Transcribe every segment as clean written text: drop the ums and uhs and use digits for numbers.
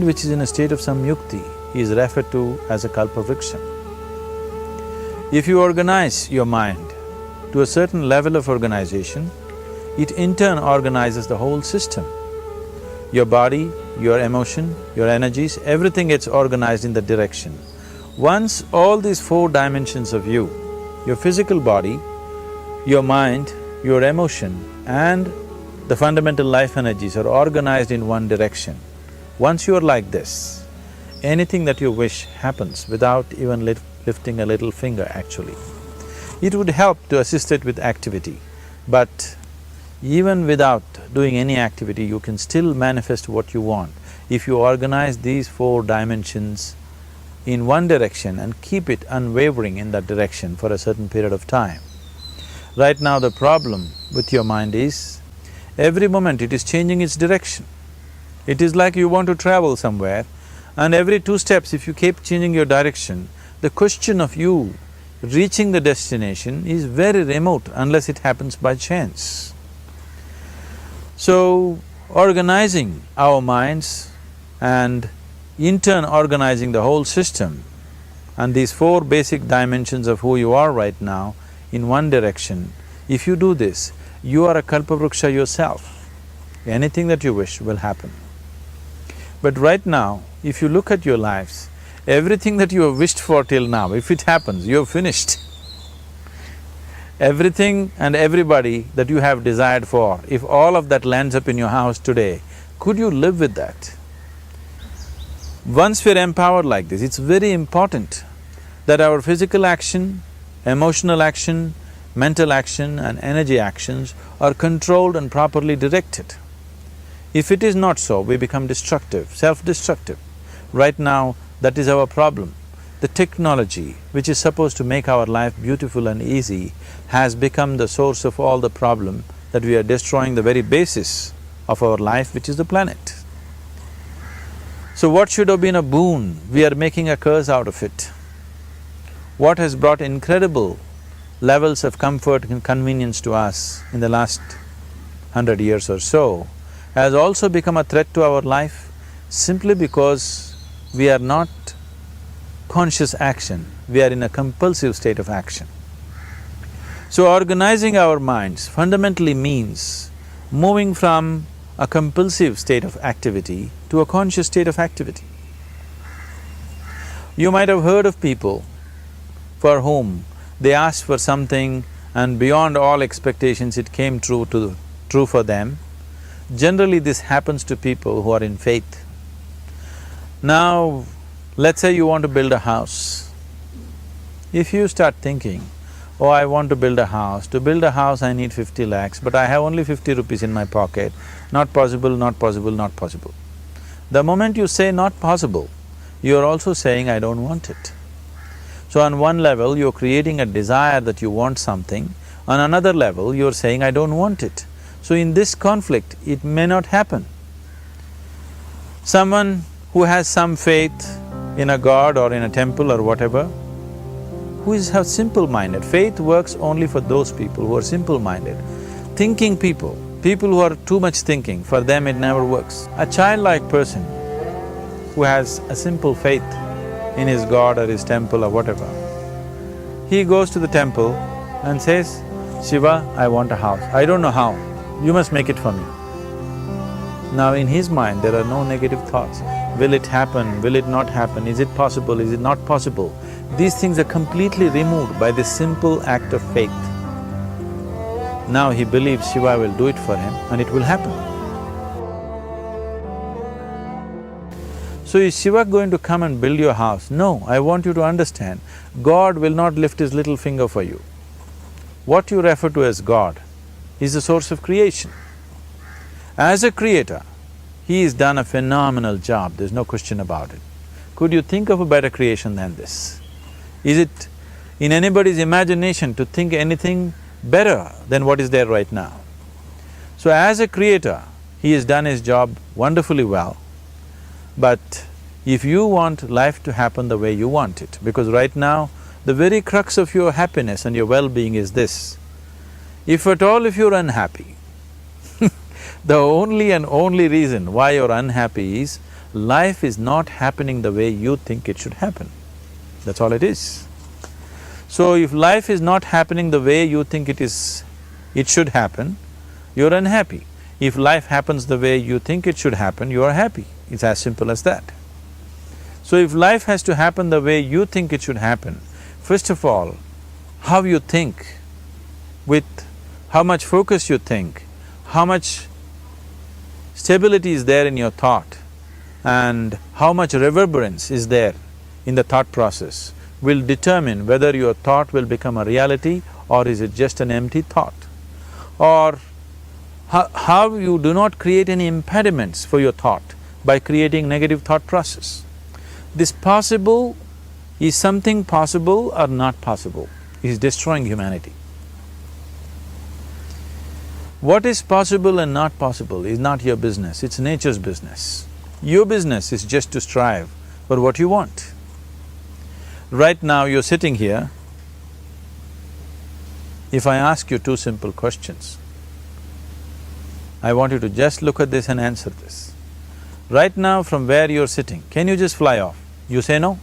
which is in a state of samyukti is referred to as a kalpavriksha. If you organize your mind to a certain level of organization, it in turn organizes the whole system. Your body, your emotion, your energies, everything gets organized in that direction. Once all these four dimensions of you, your physical body, your mind, your emotion and the fundamental life energies are organized in one direction, once you are like this, anything that you wish happens without even lifting a little finger actually. It would help to assist it with activity, but even without doing any activity, you can still manifest what you want if you organize these four dimensions in one direction and keep it unwavering in that direction for a certain period of time. Right now the problem with your mind is, every moment it is changing its direction. It is like you want to travel somewhere and every 2 steps if you keep changing your direction, the question of you reaching the destination is very remote unless it happens by chance. So, organizing our minds and in turn organizing the whole system and these 4 basic dimensions of who you are right now in one direction, if you do this, you are a kalpavriksha yourself. Anything that you wish will happen. But right now, if you look at your lives, everything that you have wished for till now, if it happens, you have finished. Everything and everybody that you have desired for, if all of that lands up in your house today, could you live with that? Once we're empowered like this, it's very important that our physical action, emotional action, mental action and energy actions are controlled and properly directed. If it is not so, we become destructive, self-destructive. Right now, that is our problem. The technology, which is supposed to make our life beautiful and easy, has become the source of all the problem that we are destroying the very basis of our life, which is the planet. So what should have been a boon, we are making a curse out of it. What has brought incredible levels of comfort and convenience to us in the last 100 years or so has also become a threat to our life simply because we are not conscious action, we are in a compulsive state of action. So organizing our minds fundamentally means moving from a compulsive state of activity to a conscious state of activity. You might have heard of people for whom they asked for something and beyond all expectations it came true for them. Generally this happens to people who are in faith. Now, let's say you want to build a house. If you start thinking, oh, I want to build a house, to build a house I need 50 lakhs, but I have only 50 rupees in my pocket, not possible, not possible, not possible. The moment you say not possible, you are also saying I don't want it. So on one level, you're creating a desire that you want something, on another level, you're saying I don't want it. So in this conflict, it may not happen. Someone who has some faith in a god or in a temple or whatever, who is simple-minded, faith works only for those people who are simple-minded. Thinking people, people who are too much thinking, for them it never works. A childlike person who has a simple faith in his god or his temple or whatever, he goes to the temple and says, Shiva, I want a house. I don't know how, you must make it for me. Now in his mind there are no negative thoughts. Will it happen? Will it not happen? Is it possible? Is it not possible? These things are completely removed by this simple act of faith. Now he believes Shiva will do it for him and it will happen. So is Shiva going to come and build your house? No, I want you to understand, God will not lift his little finger for you. What you refer to as God is the source of creation. As a creator, he has done a phenomenal job, there's no question about it. Could you think of a better creation than this? Is it in anybody's imagination to think anything better than what is there right now? So as a creator, he has done his job wonderfully well. But if you want life to happen the way you want it, because right now, the very crux of your happiness and your well-being is this, if at all if you're unhappy, the only and only reason why you're unhappy is life is not happening the way you think it should happen. That's all it is. So if life is not happening the way you think it should happen, you're unhappy. If life happens the way you think it should happen, you are happy. It's as simple as that. So if life has to happen the way you think it should happen, first of all, how you think, with how much focus you think, how much stability is there in your thought, and how much reverberance is there in the thought process will determine whether your thought will become a reality or is it just an empty thought. Or how you do not create any impediments for your thought by creating negative thought process. This possible is something possible or not possible, is destroying humanity. What is possible and not possible is not your business, it's nature's business. Your business is just to strive for what you want. Right now you're sitting here, if I ask you two simple questions, I want you to just look at this and answer this. Right now from where you're sitting, can you just fly off? You say no.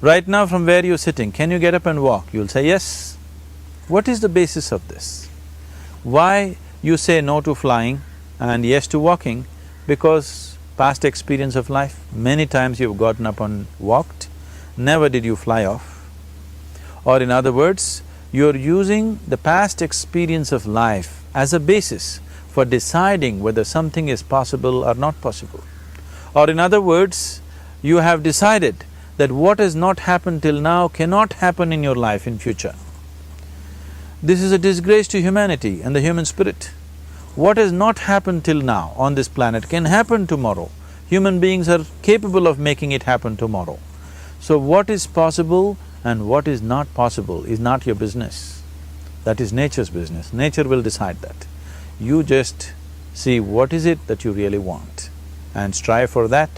Right now from where you're sitting, can you get up and walk? You'll say yes. What is the basis of this? Why you say no to flying and yes to walking? Because past experience of life, many times you've gotten up and walked, never did you fly off. Or in other words, you're using the past experience of life as a basis for deciding whether something is possible or not possible. Or in other words, you have decided that what has not happened till now cannot happen in your life in future. This is a disgrace to humanity and the human spirit. What has not happened till now on this planet can happen tomorrow. Human beings are capable of making it happen tomorrow. So what is possible and what is not possible is not your business. That is nature's business. Nature will decide that. You just see what is it that you really want and strive for that.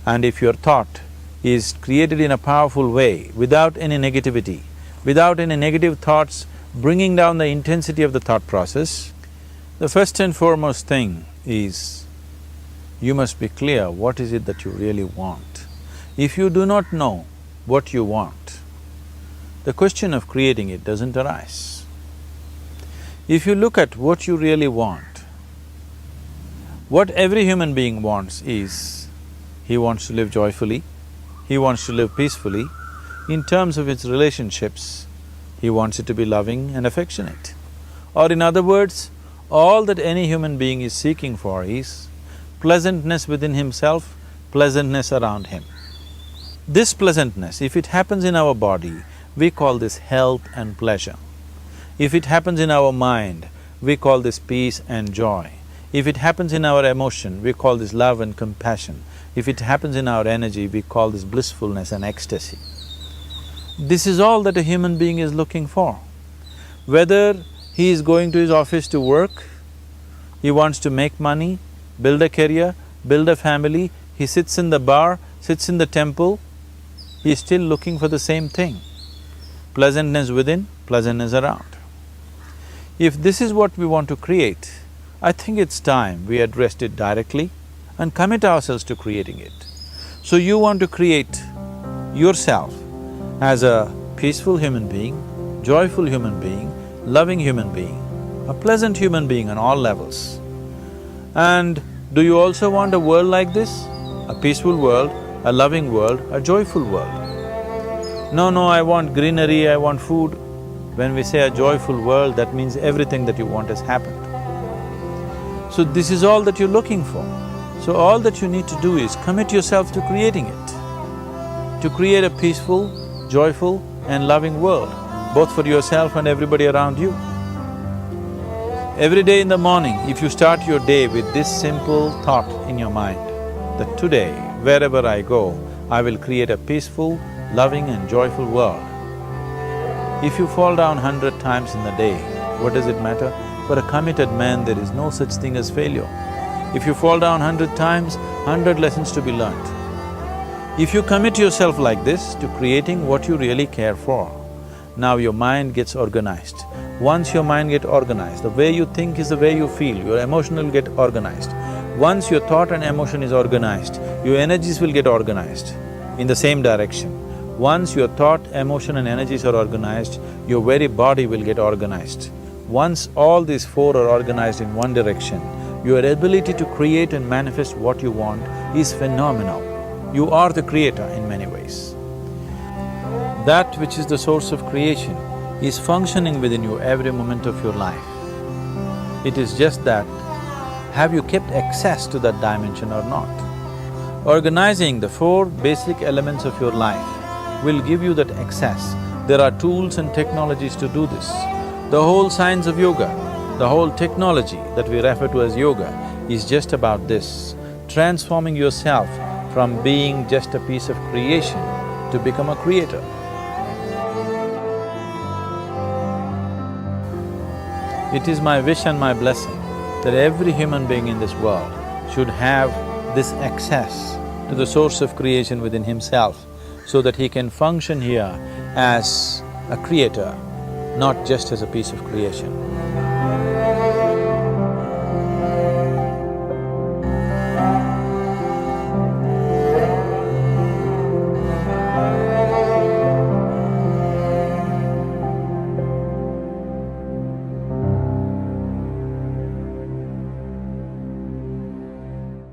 And if your thought is created in a powerful way, without any negativity, without any negative thoughts bringing down the intensity of the thought process, the first and foremost thing is you must be clear what is it that you really want. If you do not know what you want, the question of creating it doesn't arise. If you look at what you really want, what every human being wants is, he wants to live joyfully, he wants to live peacefully. In terms of its relationships, he wants it to be loving and affectionate. Or in other words, all that any human being is seeking for is pleasantness within himself, pleasantness around him. This pleasantness, if it happens in our body, we call this health and pleasure. If it happens in our mind, we call this peace and joy. If it happens in our emotion, we call this love and compassion. If it happens in our energy, we call this blissfulness and ecstasy. This is all that a human being is looking for. Whether he is going to his office to work, he wants to make money, build a career, build a family, he sits in the bar, sits in the temple, he is still looking for the same thing. Pleasantness within, pleasantness around. If this is what we want to create, I think it's time we addressed it directly and commit ourselves to creating it. So you want to create yourself as a peaceful human being, joyful human being, loving human being, a pleasant human being on all levels. And do you also want a world like this? A peaceful world, a loving world, a joyful world? No, I want greenery, I want food. When we say a joyful world, that means everything that you want has happened. So this is all that you're looking for. So all that you need to do is commit yourself to creating it, to create a peaceful, joyful and loving world, both for yourself and everybody around you. Every day in the morning, if you start your day with this simple thought in your mind, that today, wherever I go, I will create a peaceful, loving and joyful world. If you fall down 100 times in the day, what does it matter? For a committed man, there is no such thing as failure. If you fall down 100 times, 100 lessons to be learnt. If you commit yourself like this to creating what you really care for, now your mind gets organized. Once your mind gets organized, the way you think is the way you feel, your emotion will get organized. Once your thought and emotion is organized, your energies will get organized in the same direction. Once your thought, emotion and energies are organized, your very body will get organized. Once all these four are organized in one direction, your ability to create and manifest what you want is phenomenal. You are the creator in many ways. That which is the source of creation is functioning within you every moment of your life. It is just that, have you kept access to that dimension or not? Organizing the four basic elements of your life will give you that access. There are tools and technologies to do this. The whole science of yoga, the whole technology that we refer to as yoga is just about this, transforming yourself from being just a piece of creation to become a creator. It is my wish and my blessing that every human being in this world should have this access to the source of creation within himself so that he can function here as a creator, not just as a piece of creation.